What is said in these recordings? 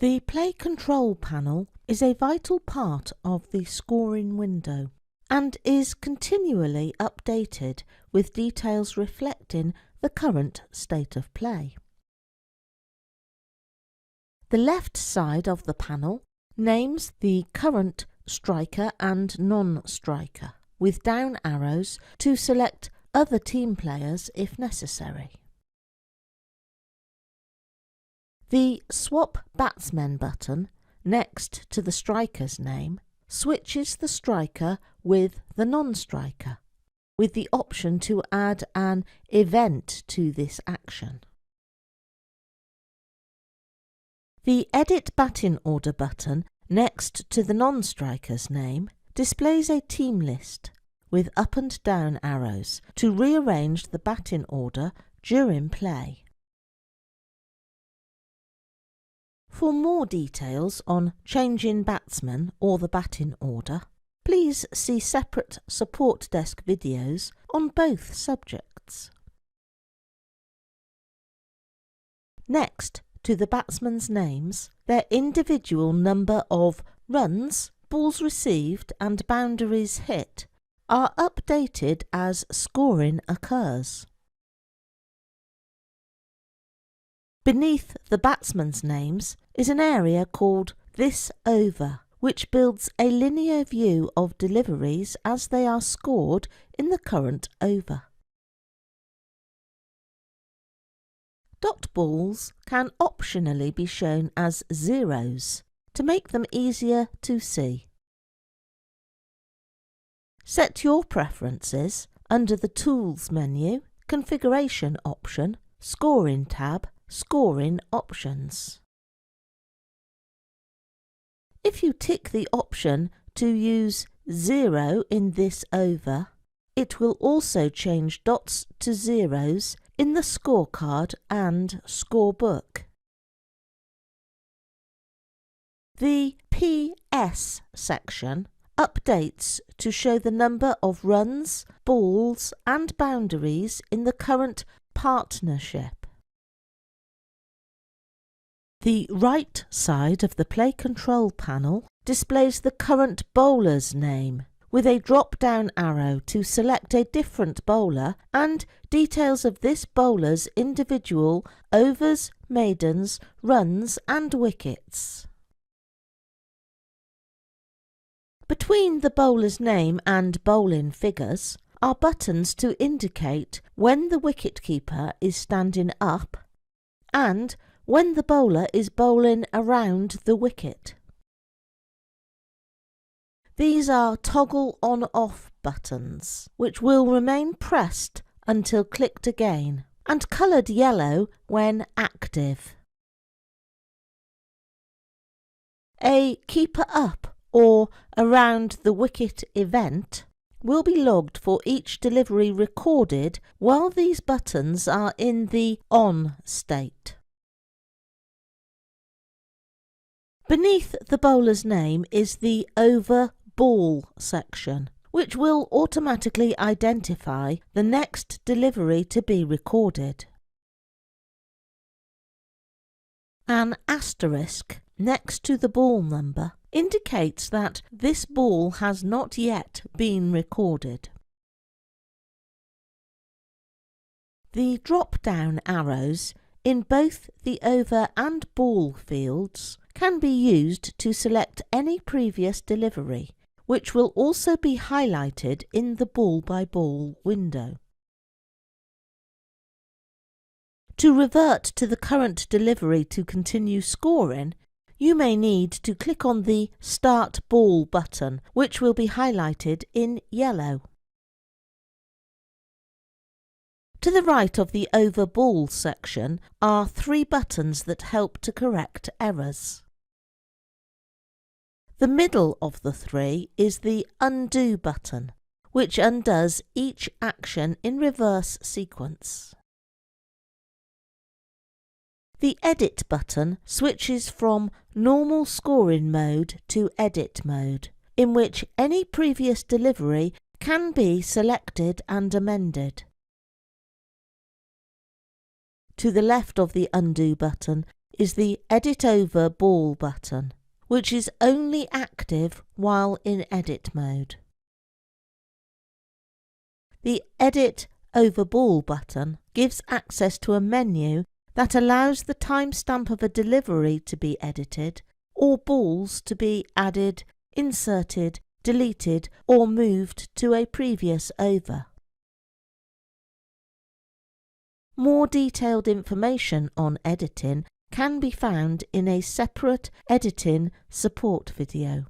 The Play Control panel is a vital part of the scoring window and is continually updated with details reflecting the current state of play. The left side of the panel names the current striker and non-striker, with down arrows to select other team players if necessary. The Swap Batsmen button, next to the striker's name, switches the striker with the non-striker, with the option to add an event to this action. The Edit Batting Order button, next to the non-striker's name, displays a team list with up and down arrows to rearrange the batting order during play. For more details on changing batsmen or the batting order, please see separate support desk videos on both subjects. Next to the batsmen's names, their individual number of runs, balls received and boundaries hit are updated as scoring occurs. Beneath the batsmen's names is an area called This Over, which builds a linear view of deliveries as they are scored in the current over. Dot balls can optionally be shown as zeros to make them easier to see. Set your preferences under the Tools menu, Configuration option, Scoring tab, Scoring options. If you tick the option to use 0 in this over, it will also change dots to zeros in the scorecard and scorebook. The PS section updates to show the number of runs, balls and boundaries in the current partnership. The right side of the Play Control panel displays the current bowler's name, with a drop-down arrow to select a different bowler and details of this bowler's individual overs, maidens, runs and wickets. Between the bowler's name and bowling figures are buttons to indicate when the wicketkeeper is standing up and when the bowler is bowling around the wicket. These are toggle on-off buttons, which will remain pressed until clicked again, and coloured yellow when active. A keeper up or around the wicket event will be logged for each delivery recorded while these buttons are in the on state. Beneath the bowler's name is the Over Ball section, which will automatically identify the next delivery to be recorded. An asterisk next to the ball number indicates that this ball has not yet been recorded. The drop-down arrows in both the over and ball fields can be used to select any previous delivery, which will also be highlighted in the ball-by-ball window. To revert to the current delivery to continue scoring, you may need to click on the Start Ball button, which will be highlighted in yellow. To the right of the Over Ball section are 3 buttons that help to correct errors. The middle of the 3 is the Undo button, which undoes each action in reverse sequence. The Edit button switches from normal scoring mode to edit mode, in which any previous delivery can be selected and amended. To the left of the Undo button is the Edit Over Ball button, which is only active while in edit mode. The Edit Over Ball button gives access to a menu that allows the timestamp of a delivery to be edited or balls to be added, inserted, deleted or moved to a previous over. More detailed information on editing can be found in a separate editing support video.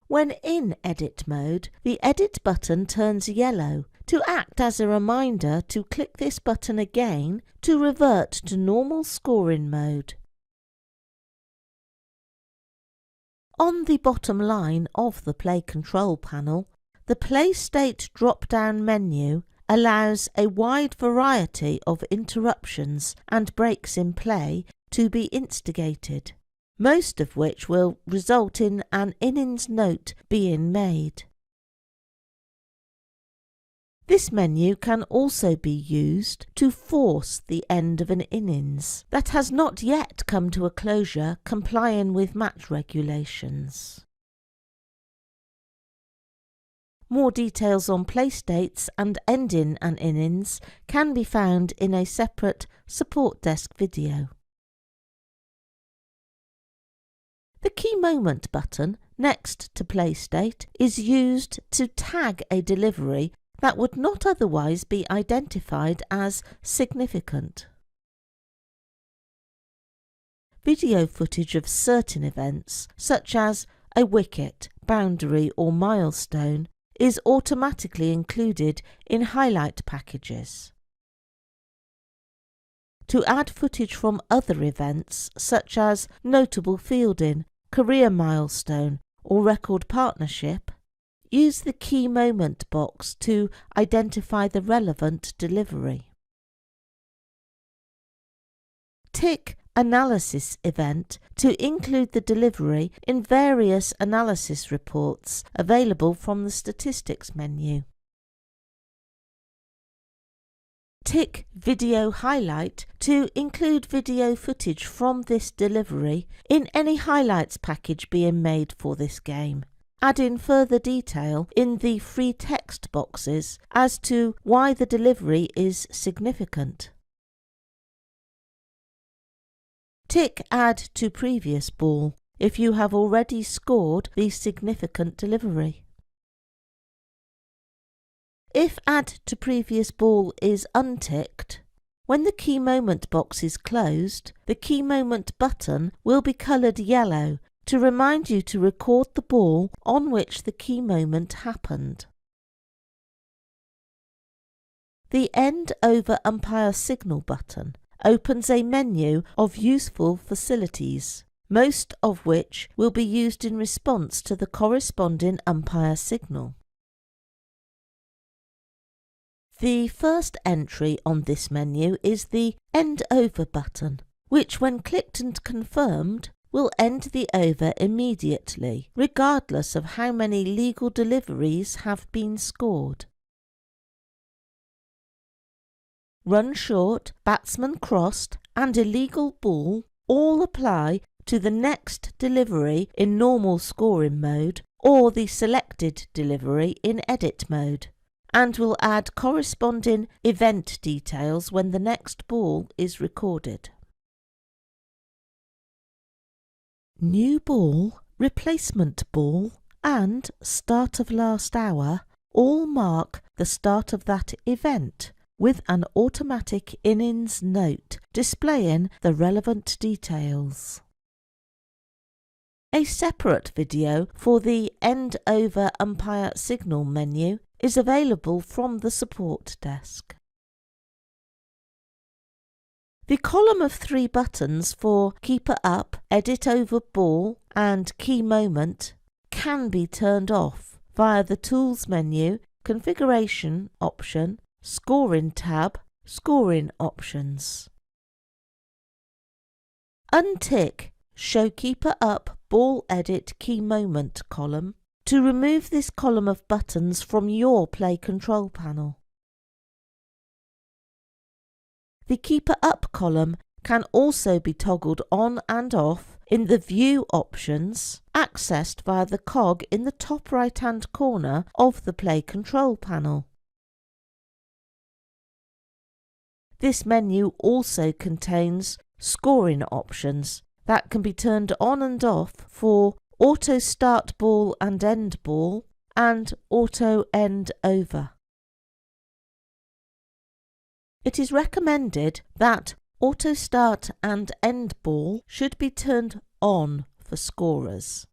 When in edit mode, the edit button turns yellow to act as a reminder to click this button again to revert to normal scoring mode. On the bottom line of the Play Control panel, the Play State drop-down menu allows a wide variety of interruptions and breaks in play to be instigated, most of which will result in an innings note being made. This menu can also be used to force the end of an innings that has not yet come to a closure complying with match regulations. More details on play states and ending an innings can be found in a separate support desk video. The Key Moment button next to play state is used to tag a delivery that would not otherwise be identified as significant. Video footage of certain events, such as a wicket, boundary or milestone, is automatically included in highlight packages. To add footage from other events, such as notable fielding, career milestone or record partnership, use the Key Moment box to identify the relevant delivery. Tick Analysis Event to include the delivery in various analysis reports available from the Statistics menu. Tick Video Highlight to include video footage from this delivery in any highlights package being made for this game, adding further detail in the free text boxes as to why the delivery is significant. Tick Add to Previous Ball if you have already scored the significant delivery. If Add to Previous Ball is unticked, when the Key Moment box is closed, the Key Moment button will be coloured yellow to remind you to record the ball on which the key moment happened. The End Over Umpire Signal button opens a menu of useful facilities, most of which will be used in response to the corresponding umpire signal. The first entry on this menu is the End Over button, which when clicked and confirmed will end the over immediately, regardless of how many legal deliveries have been scored. Run short, batsman crossed and illegal ball all apply to the next delivery in normal scoring mode or the selected delivery in edit mode, and will add corresponding event details when the next ball is recorded. New ball, replacement ball and start of last hour all mark the start of that event with an automatic innings note displaying the relevant details. A separate video for the End Over Umpire Signal menu is available from the support desk. The column of 3 buttons for Keeper Up, Edit Over Ball and Key Moment can be turned off via the Tools menu, Configuration option, Scoring tab, Scoring options. Untick Show Keeper Up Ball Edit Key Moment column to remove this column of buttons from your Play Control panel. The Keeper Up column can also be toggled on and off in the View options, accessed via the cog in the top right-hand corner of the Play Control panel. This menu also contains scoring options that can be turned on and off for Auto Start Ball and End Ball and Auto End Over. It is recommended that Auto Start and End Ball should be turned on for scorers.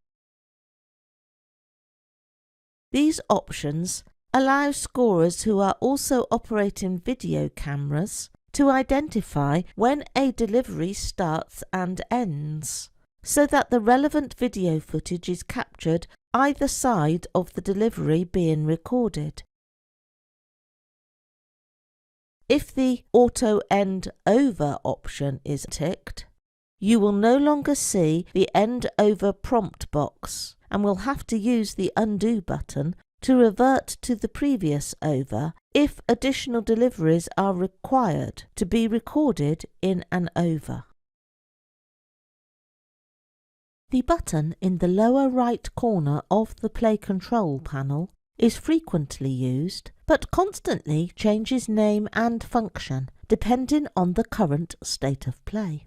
These options allow scorers who are also operating video cameras to identify when a delivery starts and ends, so that the relevant video footage is captured either side of the delivery being recorded. If the Auto End Over option is ticked, you will no longer see the End Over prompt box and will have to use the Undo button to revert to the previous over if additional deliveries are required to be recorded in an over. The button in the lower right corner of the Play Control panel is frequently used, but constantly changes name and function depending on the current state of play.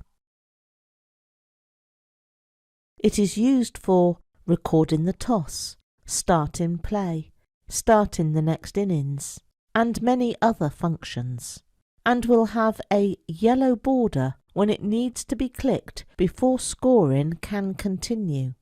It is used for recording the toss, starting play, starting the next innings, and many other functions, and will have a yellow border when it needs to be clicked before scoring can continue.